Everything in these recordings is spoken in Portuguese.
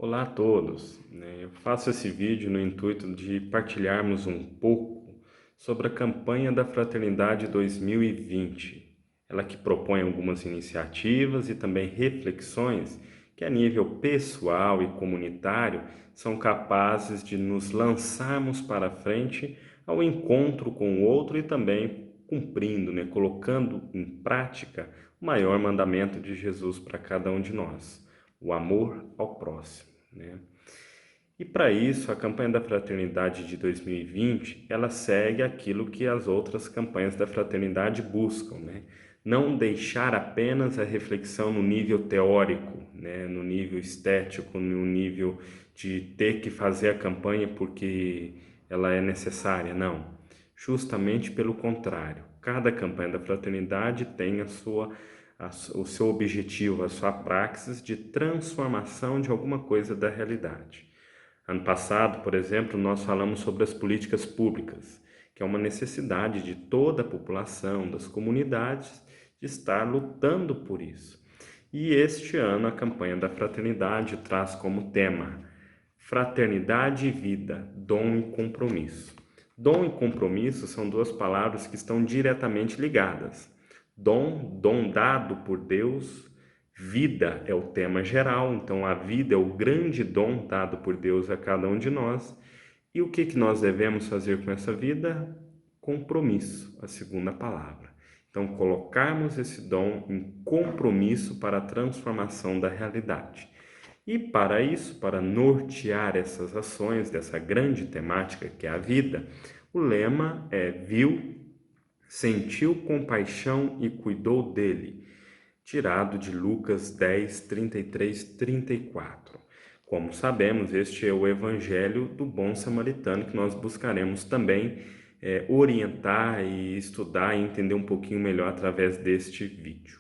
Olá a todos, Eu faço esse vídeo no intuito de partilharmos um pouco sobre a campanha da Fraternidade 2020. Ela que propõe algumas iniciativas e também reflexões que a nível pessoal e comunitário são capazes de nos lançarmos para frente ao encontro com o outro e também cumprindo, colocando em prática o maior mandamento de Jesus para cada um de nós, o amor ao próximo. E para isso, a campanha da Fraternidade de 2020, ela segue aquilo que as outras campanhas da Fraternidade buscam. Não deixar apenas a reflexão no nível teórico, no nível estético, no nível de ter que fazer a campanha porque ela é necessária, não. Justamente pelo contrário, cada campanha da Fraternidade tem o seu objetivo, a sua praxis de transformação de alguma coisa da realidade. Ano passado, por exemplo, nós falamos sobre as políticas públicas, que é uma necessidade de toda a população, das comunidades, de estar lutando por isso. E este ano a campanha da Fraternidade traz como tema Fraternidade e Vida, Dom e Compromisso. Dom e compromisso são duas palavras que estão diretamente ligadas. Dom dado por Deus. Vida é o tema geral, então a vida é o grande dom dado por Deus a cada um de nós. E o que nós devemos fazer com essa vida? Compromisso, a segunda palavra. Então, colocarmos esse dom em compromisso para a transformação da realidade. E para isso, para nortear essas ações dessa grande temática que é a vida, o lema é viu, sentiu compaixão e cuidou dele, tirado de Lucas 10, 33, 34. Como sabemos, este é o Evangelho do Bom Samaritano que nós buscaremos também orientar e estudar e entender um pouquinho melhor através deste vídeo.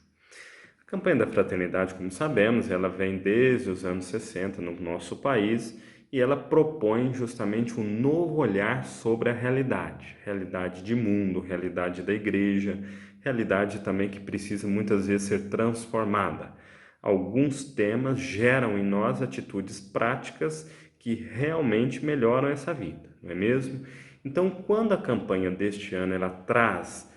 A campanha da fraternidade, como sabemos, ela vem desde os anos 60 no nosso país e ela propõe justamente um novo olhar sobre a realidade de mundo, realidade da igreja, realidade também que precisa muitas vezes ser transformada. Alguns temas geram em nós atitudes práticas que realmente melhoram essa vida, não é mesmo? Então, quando a campanha deste ano ela traz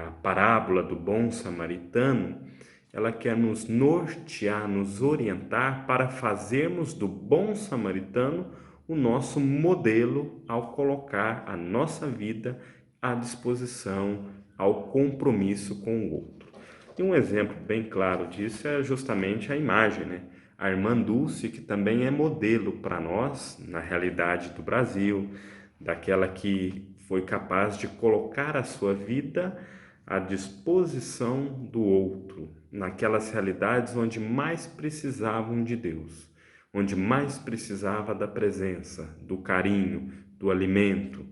a parábola do bom samaritano, ela quer nos nortear, nos orientar para fazermos do bom samaritano o nosso modelo ao colocar a nossa vida à disposição, ao compromisso com o outro. E um exemplo bem claro disso é justamente a imagem, A irmã Dulce, que também é modelo para nós, na realidade do Brasil, daquela que foi capaz de colocar a sua vida à disposição do outro, naquelas realidades onde mais precisavam de Deus, onde mais precisava da presença, do carinho, do alimento,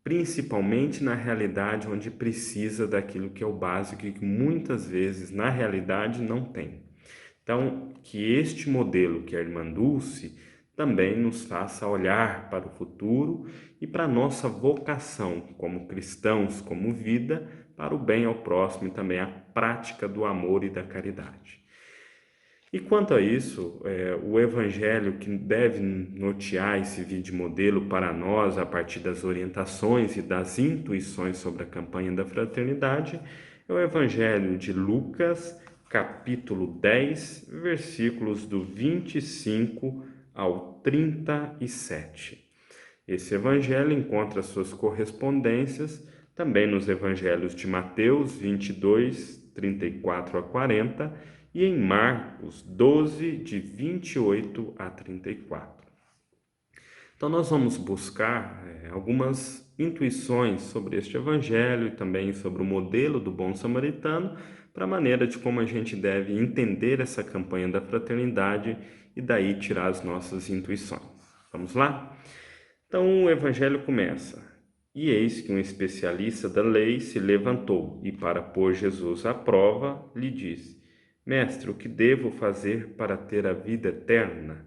principalmente na realidade onde precisa daquilo que é o básico e que muitas vezes na realidade não tem. Então, que este modelo que é a irmã Dulce também nos faça olhar para o futuro e para a nossa vocação como cristãos, como vida, para o bem ao próximo e também a prática do amor e da caridade. E quanto a isso, o Evangelho que deve nortear esse vídeo modelo para nós a partir das orientações e das intuições sobre a campanha da fraternidade é o Evangelho de Lucas, capítulo 10, versículos do 25 ao 37. Esse evangelho encontra suas correspondências também nos evangelhos de Mateus 22, 34 a 40 e em Marcos 12, de 28 a 34. Então nós vamos buscar algumas intuições sobre este evangelho e também sobre o modelo do bom samaritano para a maneira de como a gente deve entender essa campanha da fraternidade e daí tirar as nossas intuições. Vamos lá? Então o evangelho começa: E eis que um especialista da lei se levantou e, para pôr Jesus à prova, lhe disse: Mestre, o que devo fazer para ter a vida eterna?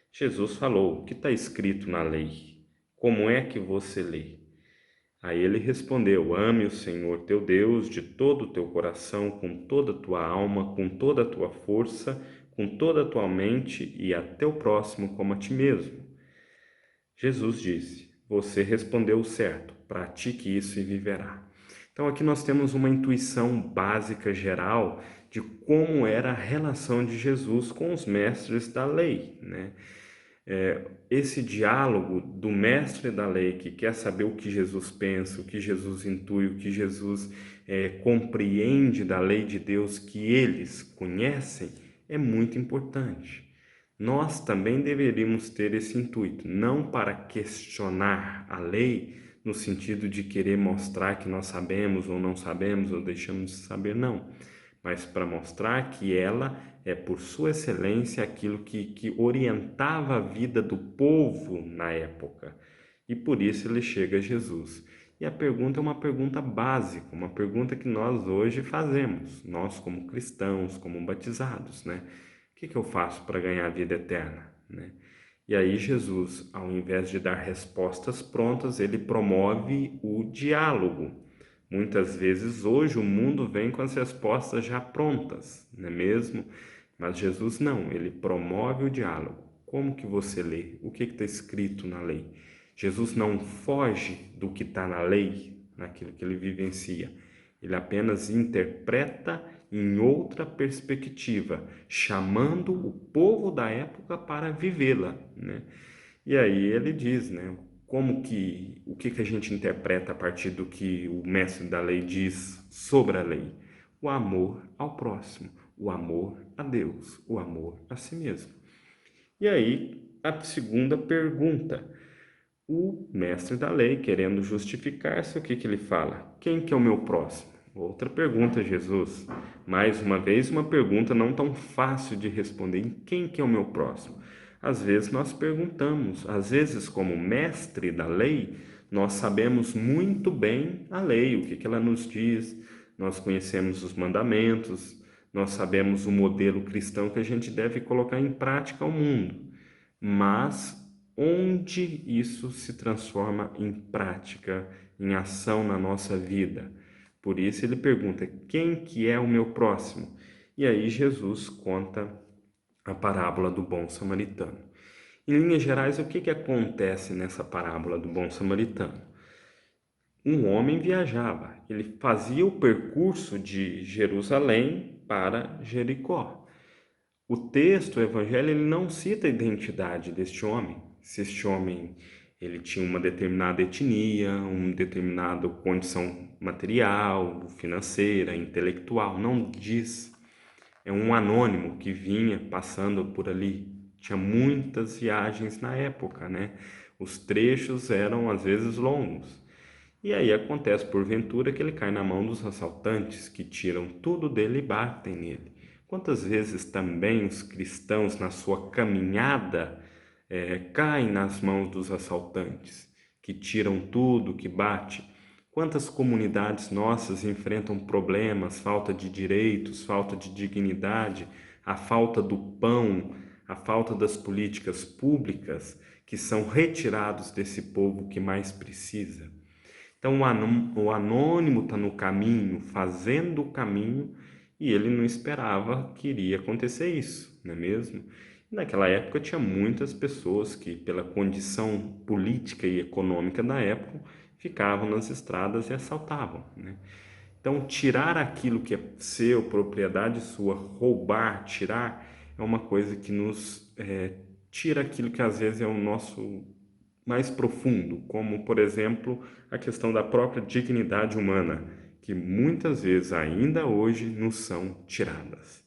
Jesus falou: O que está escrito na lei? Como é que você lê? Aí ele respondeu: Ame o Senhor teu Deus de todo o teu coração, com toda a tua alma, com toda a tua força, com toda a tua mente e a teu próximo como a ti mesmo. Jesus disse: você respondeu certo, pratique isso e viverá. Então aqui nós temos uma intuição básica geral de como era a relação de Jesus com os mestres da lei, né? Esse diálogo do mestre da lei que quer saber o que Jesus pensa, o que Jesus intui, o que Jesus compreende da lei de Deus que eles conhecem, é muito importante. Nós também deveríamos ter esse intuito, não para questionar a lei no sentido de querer mostrar que nós sabemos ou não sabemos ou deixamos de saber, não, mas para mostrar que ela é, por sua excelência, aquilo que orientava a vida do povo na época. E por isso ele chega a Jesus. E a pergunta é uma pergunta básica, uma pergunta que nós hoje fazemos, nós como cristãos, como batizados, né? O que eu faço para ganhar a vida eterna, né? E aí Jesus, ao invés de dar respostas prontas, ele promove o diálogo. Muitas vezes hoje o mundo vem com as respostas já prontas, não é mesmo? Mas Jesus não, ele promove o diálogo. Como que você lê? O que está escrito na lei? Jesus não foge do que está na lei, naquilo que ele vivencia. Ele apenas interpreta em outra perspectiva, chamando o povo da época para vivê-la, né? E aí ele diz, né? O que a gente interpreta a partir do que o mestre da lei diz sobre a lei? O amor ao próximo, o amor a Deus, o amor a si mesmo. E aí a segunda pergunta, o mestre da lei, querendo justificar-se, o que ele fala? Quem que é o meu próximo? Outra pergunta, Jesus. Mais uma vez, uma pergunta não tão fácil de responder. Em quem que é o meu próximo? Às vezes nós perguntamos, às vezes como mestre da lei, nós sabemos muito bem a lei, o que ela nos diz, nós conhecemos os mandamentos, nós sabemos o modelo cristão que a gente deve colocar em prática ao mundo. Mas onde isso se transforma em prática, em ação na nossa vida? Por isso ele pergunta, quem que é o meu próximo? E aí Jesus conta a parábola do bom samaritano. Em linhas gerais, o que acontece nessa parábola do bom samaritano? Um homem viajava, ele fazia o percurso de Jerusalém para Jericó. O texto, o evangelho, ele não cita a identidade deste homem. Se este homem ele tinha uma determinada etnia, uma determinada condição material, financeira, intelectual, não diz. É um anônimo que vinha passando por ali. Tinha muitas viagens na época, né? Os trechos eram às vezes longos. E aí acontece porventura que ele cai na mão dos assaltantes que tiram tudo dele e batem nele. Quantas vezes também os cristãos na sua caminhada caem nas mãos dos assaltantes que tiram tudo, que bate? Quantas comunidades nossas enfrentam problemas, falta de direitos, falta de dignidade, a falta do pão, a falta das políticas públicas que são retirados desse povo que mais precisa? Então o anônimo está no caminho, fazendo o caminho, e ele não esperava que iria acontecer isso, não é mesmo? E naquela época tinha muitas pessoas que, pela condição política e econômica da época, ficavam nas estradas e assaltavam, né? Então, tirar aquilo que é seu, propriedade sua, roubar, tirar, é uma coisa que nos tira aquilo que às vezes é o nosso mais profundo, como, por exemplo, a questão da própria dignidade humana, que muitas vezes ainda hoje nos são tiradas.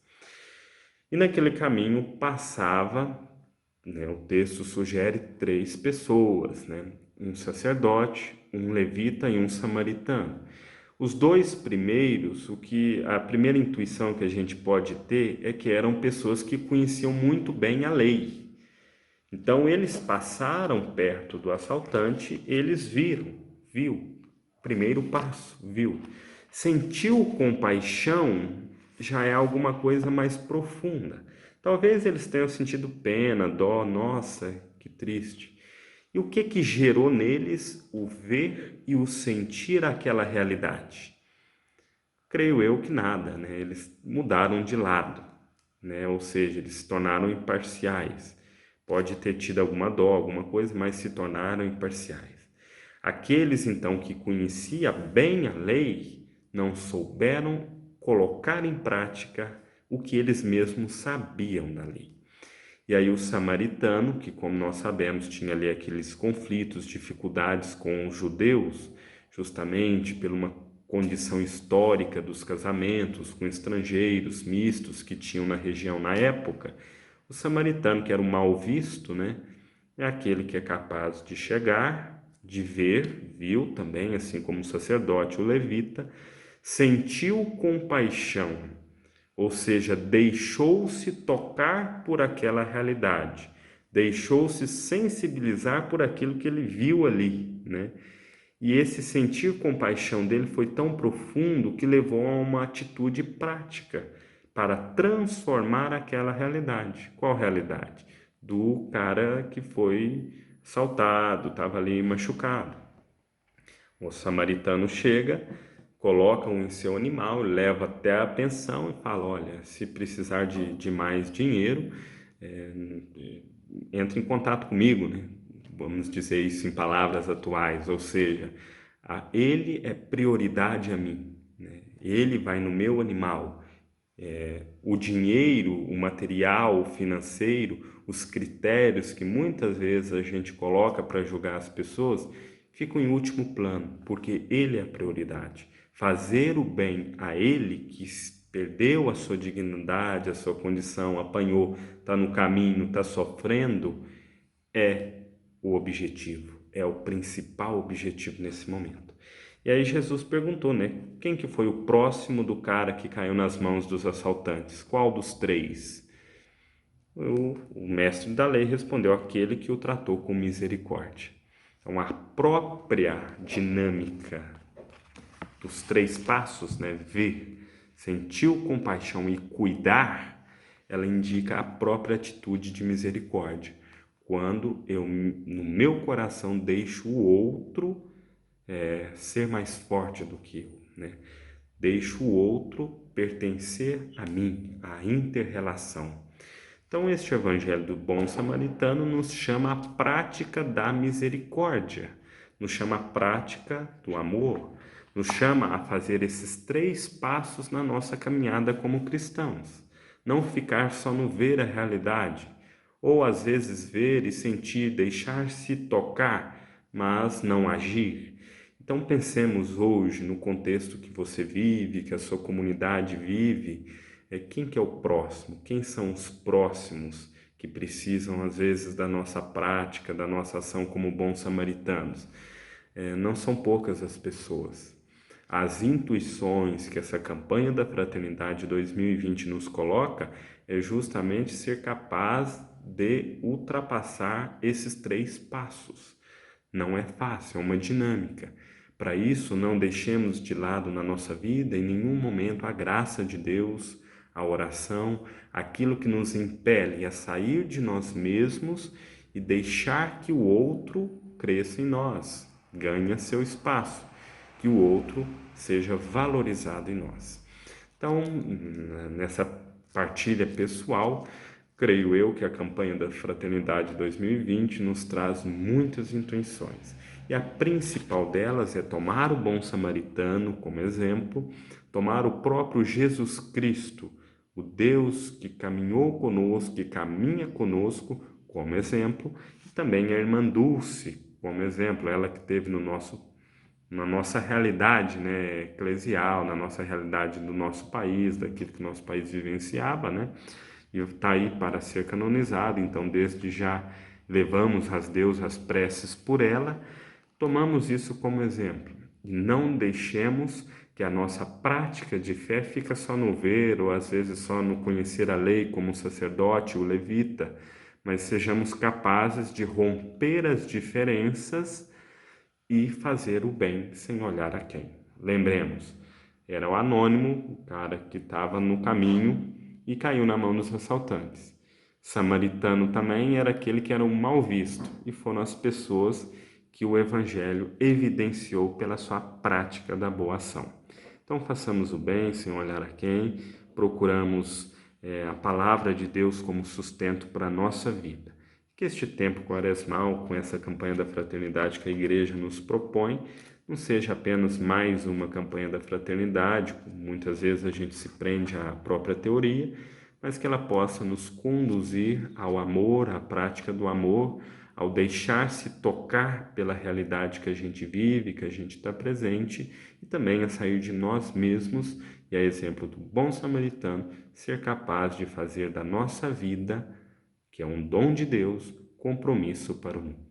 E naquele caminho passava, né, o texto sugere 3 pessoas, né? Um sacerdote, um levita e um samaritano. Os 2 primeiros, a primeira intuição que a gente pode ter é que eram pessoas que conheciam muito bem a lei. Então eles passaram perto do assaltante, eles viu, primeiro passo, viu. Sentiu compaixão já é alguma coisa mais profunda. Talvez eles tenham sentido pena, dó, nossa, que triste. E o que gerou neles o ver e o sentir aquela realidade? Creio eu que nada, né? Eles mudaram de lado. né? Ou seja, eles se tornaram imparciais. Pode ter tido alguma dó, alguma coisa, mas se tornaram imparciais. Aqueles, então, que conheciam bem a lei, não souberam colocar em prática o que eles mesmos sabiam da lei. E aí o samaritano, que como nós sabemos tinha ali aqueles conflitos, dificuldades com os judeus, justamente por uma condição histórica dos casamentos com estrangeiros mistos que tinham na região na época, o samaritano, que era o mal visto, né, é aquele que é capaz de chegar, de ver, viu também, assim como o sacerdote, o levita, sentiu compaixão, ou seja, deixou-se tocar por aquela realidade, deixou-se sensibilizar por aquilo que ele viu ali, né? E esse sentir compaixão dele foi tão profundo que levou a uma atitude prática para transformar aquela realidade. Qual realidade? Do cara que foi assaltado, estava ali machucado. O samaritano chega, coloca em seu animal, leva até a pensão e fala: olha, se precisar de mais dinheiro, é, entre em contato comigo, né? Vamos dizer isso em palavras atuais, ou seja, ele é prioridade a mim, né? Ele vai no meu animal. O dinheiro, o material, o financeiro, os critérios que muitas vezes a gente coloca para julgar as pessoas ficam em último plano, porque ele é a prioridade. Fazer o bem a ele que perdeu a sua dignidade, a sua condição, apanhou, está no caminho, está sofrendo, é o objetivo, é o principal objetivo nesse momento. E aí Jesus perguntou, né? Quem que foi o próximo do cara que caiu nas mãos dos assaltantes? Qual dos três? O mestre da lei respondeu: aquele que o tratou com misericórdia. Então, a própria dinâmica dos três passos, né? Ver, sentir compaixão e cuidar, ela indica a própria atitude de misericórdia. Quando eu, no meu coração, deixo o outro ser mais forte do que eu, né? Deixo o outro pertencer a mim, a inter-relação. Então, este evangelho do bom samaritano nos chama à prática da misericórdia, nos chama à prática do amor, nos chama a fazer esses três passos na nossa caminhada como cristãos. Não ficar só no ver a realidade, ou às vezes ver e sentir, deixar-se tocar, mas não agir. Então pensemos hoje no contexto que você vive, que a sua comunidade vive, quem que é o próximo? Quem são os próximos que precisam às vezes da nossa prática, da nossa ação como bons samaritanos? Não são poucas as pessoas. As intuições que essa campanha da Fraternidade 2020 nos coloca é justamente ser capaz de ultrapassar esses três passos. Não é fácil, é uma dinâmica. Para isso, não deixemos de lado na nossa vida em nenhum momento a graça de Deus, a oração, aquilo que nos impele a sair de nós mesmos e deixar que o outro cresça em nós, ganhe seu espaço, que o outro seja valorizado em nós. Então, nessa partilha pessoal, creio eu que a campanha da Fraternidade 2020 nos traz muitas intuições. E a principal delas é tomar o bom samaritano como exemplo, tomar o próprio Jesus Cristo, o Deus que caminhou conosco, que caminha conosco como exemplo, e também a irmã Dulce como exemplo, ela que teve na nossa realidade, né, eclesial, na nossa realidade do nosso país, daquilo que nosso país vivenciava, né, e está aí para ser canonizado. Então, desde já levamos as Deus as preces por ela, tomamos isso como exemplo e não deixemos que a nossa prática de fé fica só no ver ou às vezes só no conhecer a lei como o sacerdote, o levita, mas sejamos capazes de romper as diferenças e fazer o bem sem olhar a quem. Lembremos, era o anônimo, o cara que estava no caminho e caiu na mão dos assaltantes. Samaritano também era aquele que era o mal visto, e foram as pessoas que o Evangelho evidenciou pela sua prática da boa ação. Então façamos o bem sem olhar a quem, procuramos a palavra de Deus como sustento para a nossa vida. Que este tempo quaresmal, com essa campanha da fraternidade que a igreja nos propõe, não seja apenas mais uma campanha da fraternidade, como muitas vezes a gente se prende à própria teoria, mas que ela possa nos conduzir ao amor, à prática do amor, ao deixar-se tocar pela realidade que a gente vive, que a gente está presente, e também a sair de nós mesmos e, a exemplo do bom samaritano, ser capaz de fazer da nossa vida, que é um dom de Deus, compromisso para o mundo.